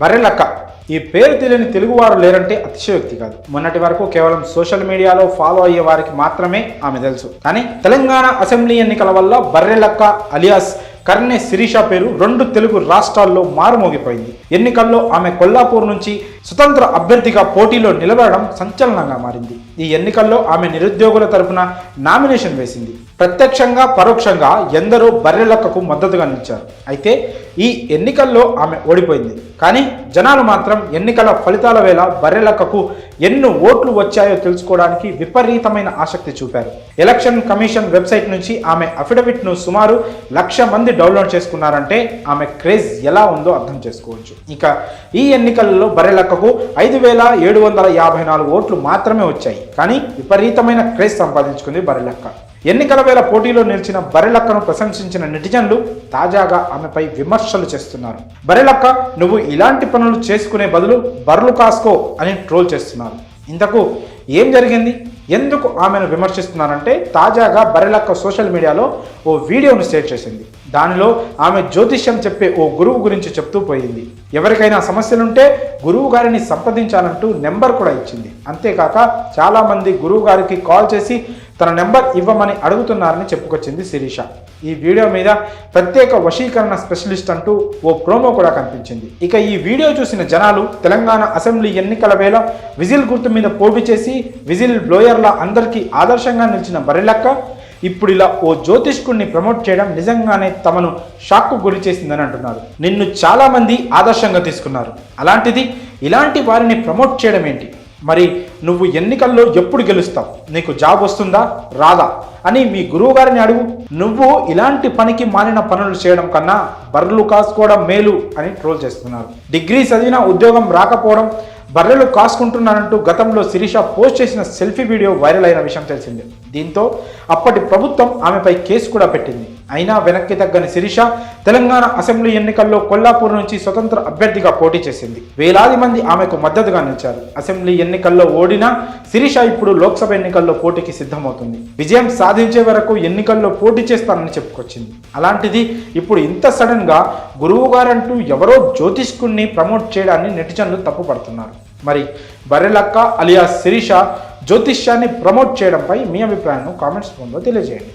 బర్రెలక్క ఈ పేరు తెలియని తెలుగువారు లేరంటే అతిశయోక్తి కాదు. మొన్నటి వరకు కేవలం సోషల్ మీడియాలో ఫాలో అయ్యే వారికి మాత్రమే ఆమె తెలుసు. కానీ తెలంగాణ అసెంబ్లీ ఎన్నికల వల్ల బర్రెలక్క అలియాస్ కర్నె శిరీష పేరు 2 తెలుగు రాష్ట్రాల్లో మారుమోగిపోయింది. ఎన్నికల్లో ఆమె కొల్లాపూర్ నుంచి స్వతంత్ర అభ్యర్థిగా పోటీలో నిలబడడం సంచలనంగా మారింది. ఈ ఎన్నికల్లో ఆమె నిరుద్యోగుల తరపున నామినేషన్ వేసింది. ప్రత్యక్షంగా పరోక్షంగా ఎందరో బర్రెలక్కకు మద్దతుగా నిలిచారు. అయితే ఈ ఎన్నికల్లో ఆమె ఓడిపోయింది. కానీ జనాలు మాత్రం ఎన్నికల ఫలితాల వేళ బర్రెలక్కకు ఎన్ని ఓట్లు వచ్చాయో తెలుసుకోవడానికి విపరీతమైన ఆసక్తి చూపారు. ఎలక్షన్ కమిషన్ వెబ్సైట్ నుంచి ఆమె అఫిడవిట్ను సుమారు 1,00,000 మంది డౌన్లోడ్ చేసుకున్నారంటే ఆమె క్రేజ్ ఎలా ఉందో అర్థం చేసుకోవచ్చు. ఇక ఈ ఎన్నికలలో బర్రెలక్కకు 5,754 ఓట్లు మాత్రమే వచ్చాయి. కానీ విపరీతమైన క్రేజ్ సంపాదించుకుంది బర్రెలక్క. ఎన్నికల వేళ పోటీలో నిలిచిన బర్రెలక్కను ప్రశంసించిన నెటిజన్లు తాజాగా ఆమెపై విమర్శలు చేస్తున్నారు. బర్రెలక్క, నువ్వు ఇలాంటి పనులు చేసుకునే బదులు బర్రెలు కాసుకో అని ట్రోల్ చేస్తున్నారు. ఇంతకు ఏం జరిగింది? ఎందుకు ఆమెను విమర్శిస్తున్నారంటే తాజాగా బర్రెలక్క సోషల్ మీడియాలో ఓ వీడియోను షేర్ చేసింది. దానిలో ఆమె జ్యోతిష్యం చెప్పే ఓ గురువు గురించి చెప్తూ పోయింది. ఎవరికైనా సమస్యలుంటే గురువు గారిని సంప్రదించాలంటూ నెంబర్ కూడా ఇచ్చింది. అంతేకాక చాలామంది గురువు గారికి కాల్ చేసి తన నెంబర్ ఇవ్వమని అడుగుతున్నారని చెప్పుకొచ్చింది శిరీష. ఈ వీడియో మీద ప్రత్యేక వశీకరణ స్పెషలిస్ట్ అంటూ ఓ ప్రోమో కూడా కనిపించింది. ఇక ఈ వీడియో చూసిన జనాలు తెలంగాణ అసెంబ్లీ ఎన్నికల వేళ విజిల్ గుర్తు మీద పోటీ చేసి విజిల్ బ్లోయర్ల అందరికీ ఆదర్శంగా నిలిచిన బర్రెలక్క ఇప్పుడు ఇలా ఓ జ్యోతిష్కుడిని ప్రమోట్ చేయడం నిజంగానే తమను షాక్కు గురి చేసిందని అంటున్నారు. నిన్ను చాలా మంది ఆదర్శంగా తీసుకున్నారు, అలాంటిది ఇలాంటి వారిని ప్రమోట్ చేయడం ఏంటి? మరి నువ్వు ఎన్నికల్లో ఎప్పుడు గెలుస్తావు? నీకు జాబ్ వస్తుందా రాదా అని మీ గురువు గారిని అడుగు. నువ్వు ఇలాంటి పనికి మాలిన పనులు చేయడం కన్నా బర్రెలు కాసుకోవడం మేలు అని ట్రోల్ చేస్తున్నారు. డిగ్రీ చదివిన ఉద్యోగం రాకపోవడం, బర్రెలు కాసుకుంటున్నానంటూ గతంలో శిరీష పోస్ట్ చేసిన సెల్ఫీ వీడియో వైరల్ అయిన విషయం తెలిసిందే. దీంతో అప్పటి ప్రభుత్వం ఆమెపై కేసు కూడా పెట్టింది. అయినా వెనక్కి తగ్గని శిరీష తెలంగాణ అసెంబ్లీ ఎన్నికల్లో కొల్లాపూర్ నుంచి స్వతంత్ర అభ్యర్థిగా పోటీ చేసింది. వేలాది మంది ఆమెకు మద్దతుగా నిలిచారు. అసెంబ్లీ ఎన్నికల్లో ఓడినా శిరీష ఇప్పుడు లోక్సభ ఎన్నికల్లో పోటీకి సిద్ధమవుతుంది. విజయం సాధించే వరకు ఎన్నికల్లో పోటీ చేస్తానని చెప్పుకొచ్చింది. అలాంటిది ఇప్పుడు ఇంత సడన్ గా గురువు గారంటూ ఎవరో జ్యోతిష్కుడిని ప్రమోట్ చేయడాన్ని నెటిజన్లు తప్పుపడుతున్నారు. మరి బర్రెలక్క అలియాస్ శిరీష జ్యోతిష్యాన్ని ప్రమోట్ చేయడంపై మీ అభిప్రాయాన్ని కామెంట్స్ రూపంలో తెలియజేయండి.